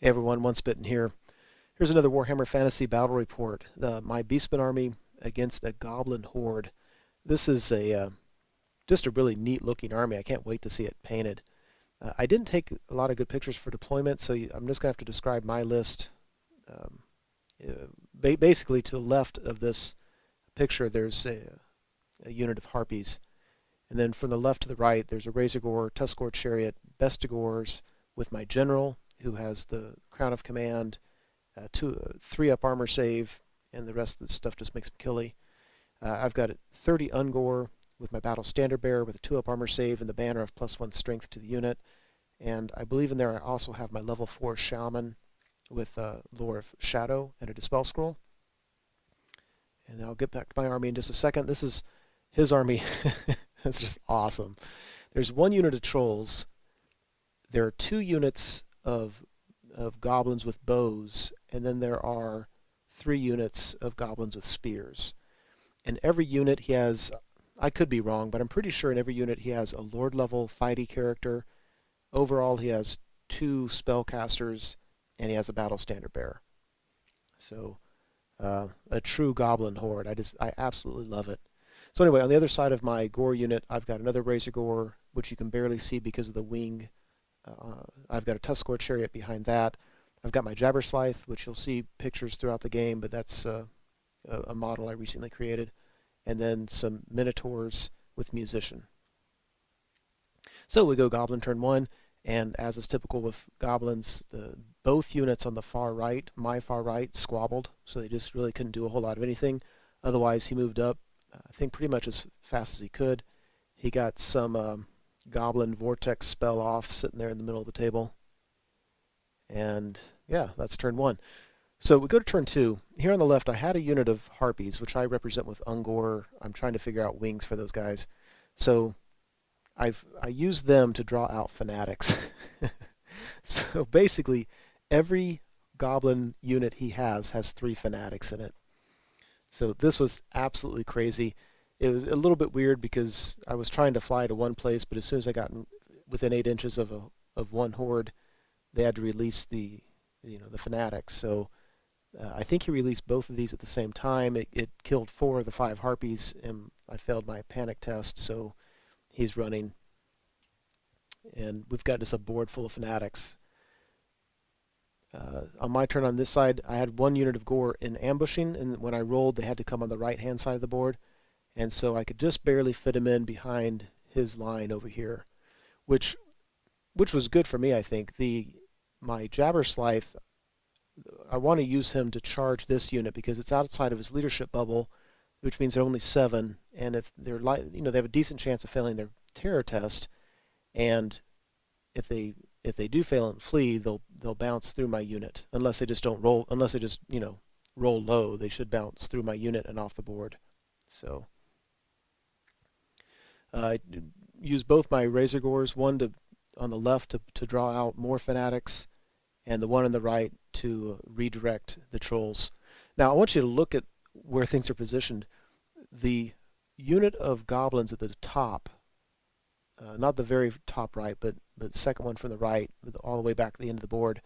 Hey everyone, Once Bitten here. Here's another Warhammer Fantasy Battle Report. My Beastmen army against a Goblin horde. This is just a really neat looking army. I can't wait to see it painted. I didn't take a lot of good pictures for deployment, so I'm just going to have to describe my list. Um, Basically, to the left of this picture, there's a unit of harpies. And then from the left to the right, there's a Razor Gore, Tuskgore Chariot, Bestigores with my general, who has the Crown of Command, 3-up armor save, and the rest of the stuff just makes him killy. I've got 30 Ungor with my Battle Standard Bearer with a 2-up armor save and the banner of +1 strength to the unit. And I believe in there I also have my level 4 Shaman with Lore of Shadow and a Dispel Scroll. And I'll get back to my army in just a second. This is his army. That's just awesome. There's one unit of trolls. There are 2 units of goblins with bows, and then there are 3 units of goblins with spears. And every unit he has, I could be wrong, but I'm pretty sure in every unit he has a Lord level fighty character. Overall he has 2 spellcasters, and he has a Battle Standard Bearer. So a true goblin horde. I absolutely love it. So anyway, on the other side of my Gore unit, I've got another Razor Gore, which you can barely see because of the wing. I've got a Tuskgore Chariot behind that. I've got my Jabberslythe, which you'll see pictures throughout the game, but that's a model I recently created. And then some Minotaurs with Musician. So we go Goblin turn 1, and as is typical with Goblins, both units on the far right, my far right, squabbled, so they just really couldn't do a whole lot of anything. Otherwise, he moved up, I think pretty much as fast as he could. He got some Goblin Vortex spell off sitting there in the middle of the table. And yeah, that's turn 1. So we go to turn 2. Here on the left I had a unit of Harpies, which I represent with Ungor. I'm trying to figure out wings for those guys. So I used them to draw out Fanatics. So basically every Goblin unit he has 3 Fanatics in it. So this was absolutely crazy. It was a little bit weird because I was trying to fly to one place, but as soon as I got within 8 inches of one horde, they had to release the Fanatics. So I think he released both of these at the same time. It killed 4 of the 5 Harpies, and I failed my panic test, so he's running. And we've got just a board full of Fanatics. On my turn on this side, I had 1 unit of Gore in ambushing, and when I rolled, they had to come on the right-hand side of the board. And so I could just barely fit him in behind his line over here, which was good for me, I think. My Jabberslythe, I want to use him to charge this unit because it's outside of his leadership bubble, which means they're only 7, and if they're they have a decent chance of failing their terror test, and if they do fail and flee, they'll bounce through my unit unless they just don't roll. Unless they just roll low, they should bounce through my unit and off the board. So I use both my Razor Gores, one on the left to draw out more Fanatics, and the one on the right to redirect the trolls. Now I want you to look at where things are positioned. The unit of goblins at the top, not the very top right, but the second one from the right, all the way back at the end of the board,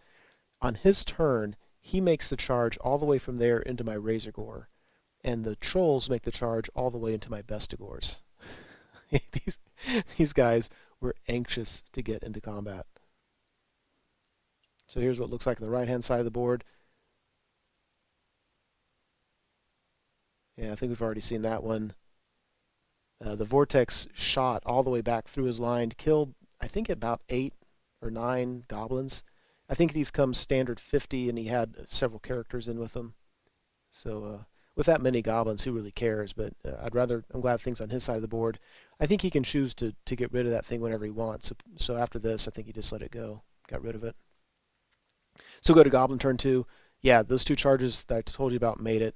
on his turn, he makes the charge all the way from there into my Razor Gore, and the trolls make the charge all the way into my Bestigores. These guys were anxious to get into combat. So here's what it looks like on the right-hand side of the board. Yeah, I think we've already seen that one. The Vortex shot all the way back through his line, killed, I think, about 8 or 9 goblins. I think these come standard 50, and he had several characters in with them. So with that many goblins, who really cares? But I'm glad things on his side of the board. I think he can choose to get rid of that thing whenever he wants. So after this, I think he just let it go, got rid of it. So go to Goblin turn 2. Yeah, those 2 charges that I told you about made it.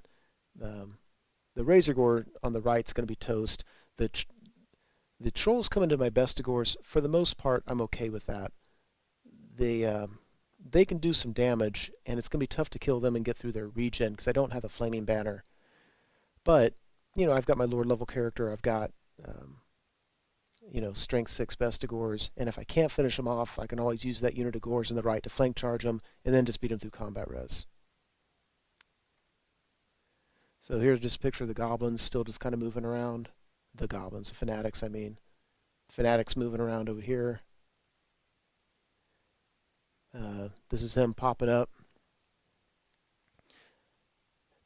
The Razor Gore on the right is going to be toast. The trolls come into my Bestigores. For the most part, I'm okay with that. They can do some damage, and it's going to be tough to kill them and get through their regen because I don't have a flaming banner. But I've got my Lord level character. I've got strength 6 Bestigors, and if I can't finish them off, I can always use that unit of Gores on the right to flank charge them, and then just beat them through combat res. So here's just a picture of the Goblins still just kind of moving around. The Goblins, the Fanatics, I mean. Fanatics moving around over here. This is him popping up.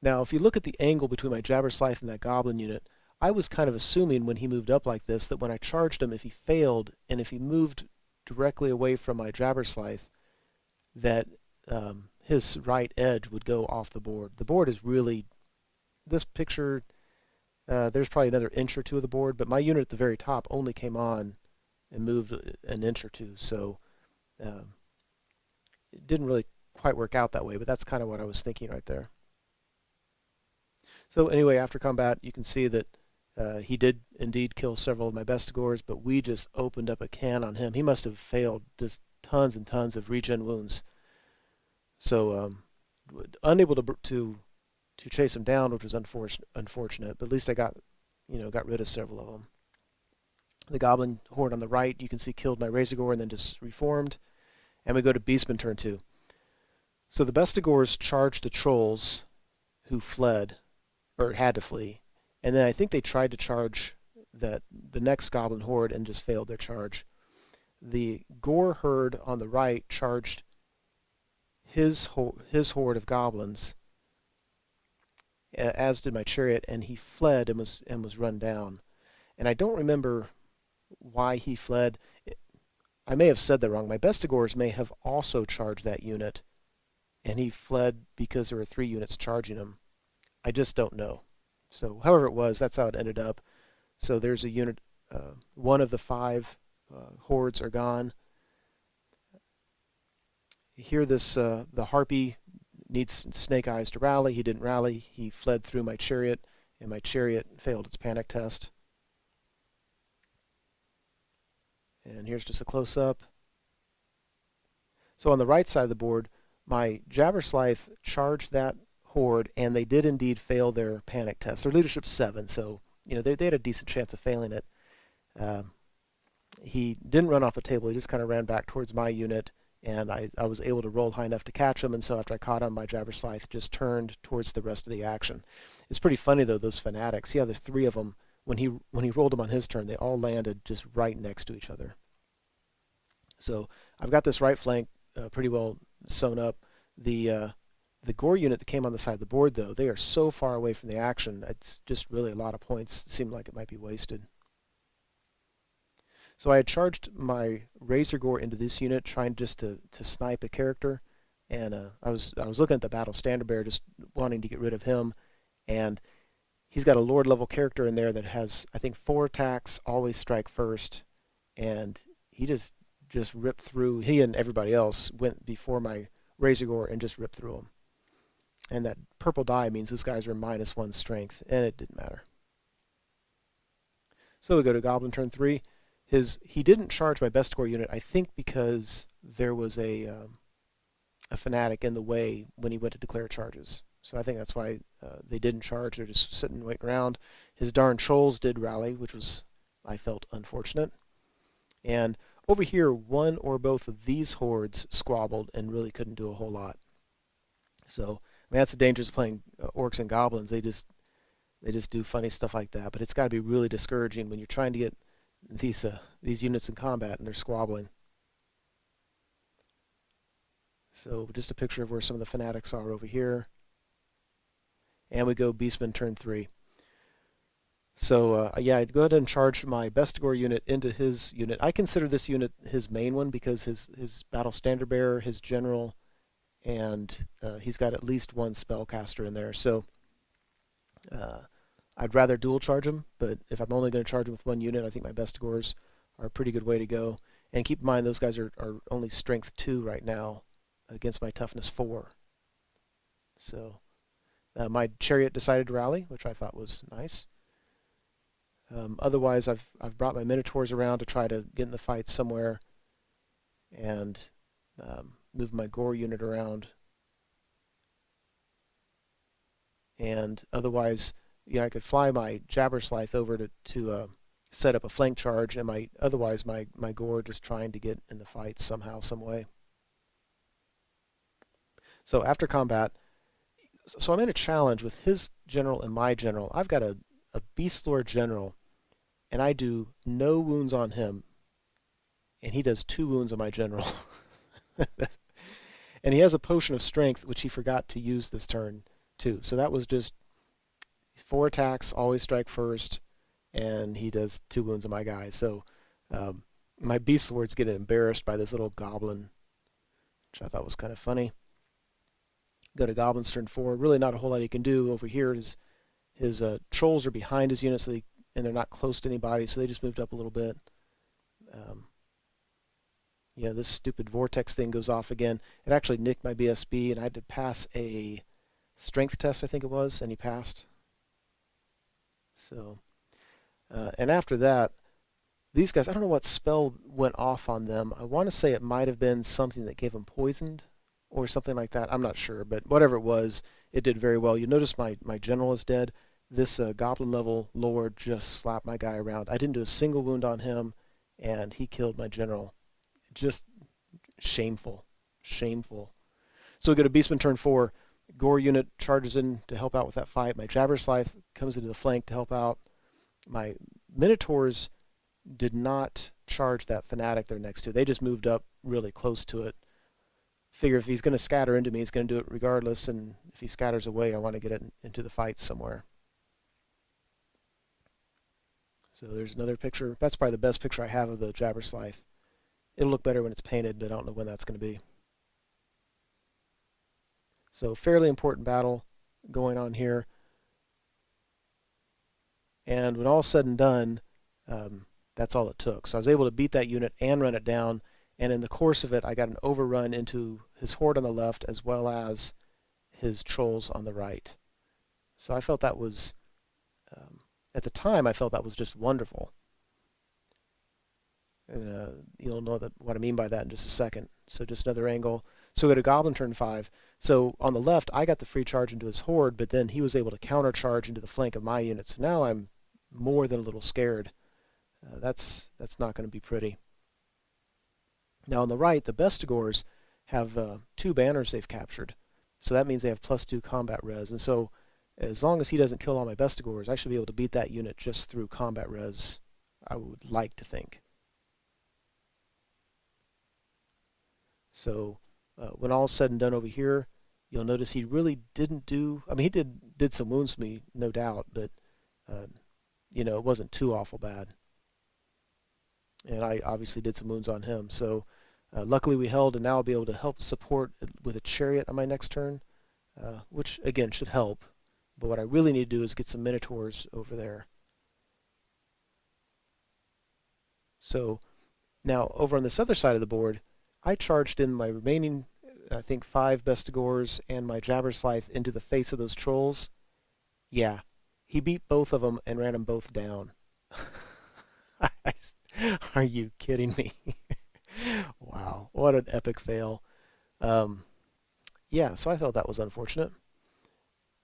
Now, if you look at the angle between my Jabberslythe and that Goblin unit, I was kind of assuming when he moved up like this that when I charged him, if he failed and if he moved directly away from my Jabberslythe, that his right edge would go off the board. The board is really, this picture, there's probably another inch or two of the board, but my unit at the very top only came on and moved an inch or two, so it didn't really quite work out that way, but that's kind of what I was thinking right there. So anyway, after combat, you can see that he did indeed kill several of my Bestigors, but we just opened up a can on him. He must have failed just tons and tons of regen wounds. So unable to chase him down, which was unfortunate. But at least I got rid of several of them. The Goblin horde on the right, you can see, killed my Razorgore and then just reformed. And we go to Beastmen turn 2. So the Bestigors charged the trolls who fled, or had to flee. And then I think they tried to charge the next Goblin horde and just failed their charge. The Gore herd on the right charged his horde of goblins, as did my chariot, and he fled and was run down. And I don't remember why he fled. I may have said that wrong. My Bestigors may have also charged that unit, and he fled because there were 3 units charging him. I just don't know. So however it was, that's how it ended up. So there's a unit, one of the 5 hordes are gone. Here the Harpy needs Snake Eyes to rally. He didn't rally. He fled through my chariot, and my chariot failed its panic test. And here's just a close-up. So on the right side of the board, my Jabberslythe charged that horde, and they did indeed fail their panic test. Their leadership's 7, so they had a decent chance of failing it. He didn't run off the table. He just kind of ran back towards my unit, and I was able to roll high enough to catch him, and so after I caught him, my Jabberslythe just turned towards the rest of the action. It's pretty funny, though, those Fanatics. Yeah, there's 3 of them. When he rolled them on his turn, they all landed just right next to each other. So I've got this right flank pretty well sewn up. The Gore unit that came on the side of the board, though, they are so far away from the action, it's just really a lot of points. It seemed like it might be wasted. So I had charged my Razorgore into this unit, trying just to snipe a character, and I was looking at the Battle Standard Bearer, just wanting to get rid of him, and he's got a Lord level character in there that has, I think, 4 attacks, always strike first, and he just ripped through. He and everybody else went before my Razorgore and just ripped through him. And that purple die means those guys are -1 strength, and it didn't matter. So we go to Goblin turn 3. He didn't charge my Bestigore unit, I think because there was a Fanatic in the way when he went to declare charges. So I think that's why they didn't charge. They're just sitting waiting around. His darn trolls did rally, which was, I felt, unfortunate. And over here, one or both of these hordes squabbled and really couldn't do a whole lot. So I mean, that's the dangers of playing orcs and goblins. They just do funny stuff like that. But it's got to be really discouraging when you're trying to get these units in combat and they're squabbling. So just a picture of where some of the Fanatics are over here. And we go Beastmen turn 3. So yeah, I'd go ahead and charge my Bestigore unit into his unit. I consider this unit his main one because his Battle Standard Bearer, his General, and he's got at least 1 spellcaster in there. So I'd rather dual charge him, but if I'm only going to charge him with 1 unit, I think my Bestigores are a pretty good way to go. And keep in mind, those guys are only strength 2 right now against my toughness 4. So my chariot decided to rally, which I thought was nice. Otherwise, I've brought my Minotaurs around to try to get in the fight somewhere, and move my Gore unit around. And otherwise, I could fly my Jabberslythe over to set up a flank charge, and otherwise my gore just trying to get in the fight somehow, some way. So after combat, so I'm in a challenge with his general and my general. I've got a Beast Lord general, and I do no wounds on him, and he does 2 wounds on my general. And he has a potion of strength, which he forgot to use this turn too. So that was just 4 attacks, always strike first, and he does 2 wounds on my guy. So my Beast Lord's getting embarrassed by this little Goblin, which I thought was kind of funny. Go to Goblin's turn 4. Really not a whole lot he can do. Over here, his trolls are behind his units, and they're not close to anybody, so they just moved up a little bit. This stupid vortex thing goes off again. It actually nicked my BSB, and I had to pass a strength test, I think it was, and he passed. So, and after that, these guys, I don't know what spell went off on them. I want to say it might have been something that gave them poisoned or something like that. I'm not sure, but whatever it was, it did very well. You notice my general is dead. This Goblin level Lord just slapped my guy around. I didn't do a single wound on him, and he killed my general. Just shameful. Shameful. So we go to Beastman turn 4. Gore unit charges in to help out with that fight. My Jabberslythe comes into the flank to help out. My Minotaurs did not charge that Fanatic they're next to. They just moved up really close to it. Figure if he's going to scatter into me, he's going to do it regardless, and if he scatters away, I want to get it into the fight somewhere. So there's another picture. That's probably the best picture I have of the Jabberslythe. It'll look better when it's painted, but I don't know when that's going to be. So fairly important battle going on here. And when all's said and done, that's all it took. So I was able to beat that unit and run it down. And in the course of it, I got an overrun into his horde on the left as well as his trolls on the right. So I felt that was, at the time, I felt that was just wonderful. You'll know what I mean by that in just a second. So just another angle. So we go to Goblin turn 5. So on the left, I got the free charge into his horde, but then he was able to countercharge into the flank of my units. So now I'm more than a little scared. That's not going to be pretty. Now on the right, the Bestigors have 2 banners they've captured. So that means they have +2 combat res. And so as long as he doesn't kill all my Bestigors, I should be able to beat that unit just through combat res, I would like to think. So when all's said and done over here, you'll notice he really didn't do, I mean, he did some wounds to me, no doubt, but, it wasn't too awful bad. And I obviously did some wounds on him. So luckily we held, and now I'll be able to help support with a chariot on my next turn, which, again, should help. But what I really need to do is get some Minotaurs over there. So now over on this other side of the board, I charged in my remaining, I think, 5 Bestigors and my Jabberslythe into the face of those trolls. Yeah, he beat both of them and ran them both down. Are you kidding me? Wow, what an epic fail. Yeah, so I felt that was unfortunate.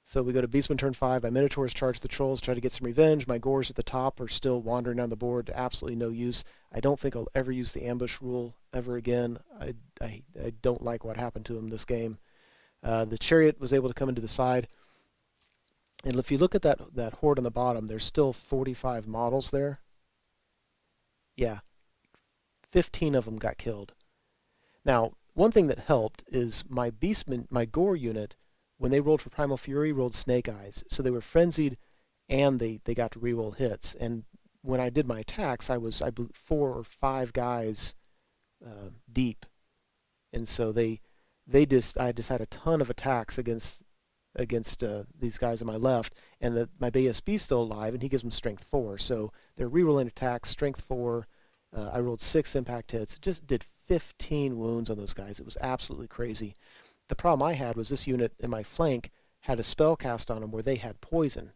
So we go to Beastman turn 5. My Minotaurs charge the trolls, try to get some revenge. My Gores at the top are still wandering down the board to absolutely no use. I don't think I'll ever use the ambush rule ever again. I don't like what happened to him this game. The chariot was able to come into the side. And if you look at that horde on the bottom, there's still 45 models there. Yeah, 15 of them got killed. Now, one thing that helped is my Beastman, my Gore unit, when they rolled for Primal Fury, rolled Snake Eyes. So they were frenzied, and they got to reroll hits. And when I did my attacks, I believe 4 or 5 guys deep, and so I just had a ton of attacks against these guys on my left, and my BSB's still alive, and he gives them strength 4. So they're rerolling attacks, strength 4. I rolled 6 impact hits, just did 15 wounds on those guys. It was absolutely crazy. The problem I had was this unit in my flank had a spell cast on them where they had poison.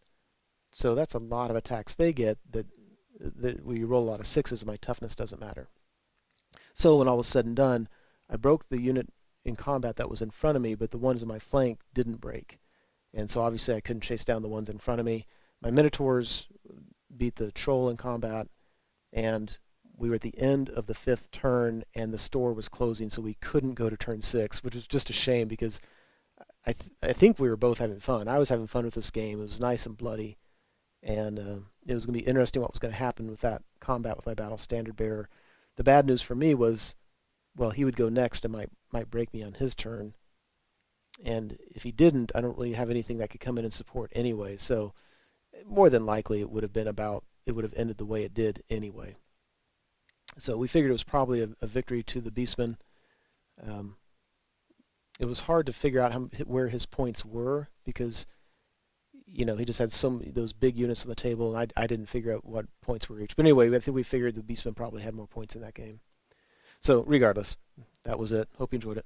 So that's a lot of attacks they get that we roll a lot of 6s and my toughness doesn't matter. So when all was said and done, I broke the unit in combat that was in front of me, but the ones in my flank didn't break. And so obviously I couldn't chase down the ones in front of me. My Minotaurs beat the troll in combat, and we were at the end of the 5th turn, and the store was closing, so we couldn't go to turn 6, which was just a shame because I think we were both having fun. I was having fun with this game. It was nice and bloody, and it was going to be interesting what was going to happen with that combat with my battle standard bearer. The bad news for me was, well, he would go next and might break me on his turn, and if he didn't, I don't really have anything that could come in and support anyway. So more than likely, it would have ended the way it did anyway. So we figured it was probably a victory to the Beastmen. Um, it was hard to figure out where his points were because he just had those big units on the table, and I didn't figure out what points were each. But anyway, I think we figured the Beastmen probably had more points in that game. So regardless, that was it. Hope you enjoyed it.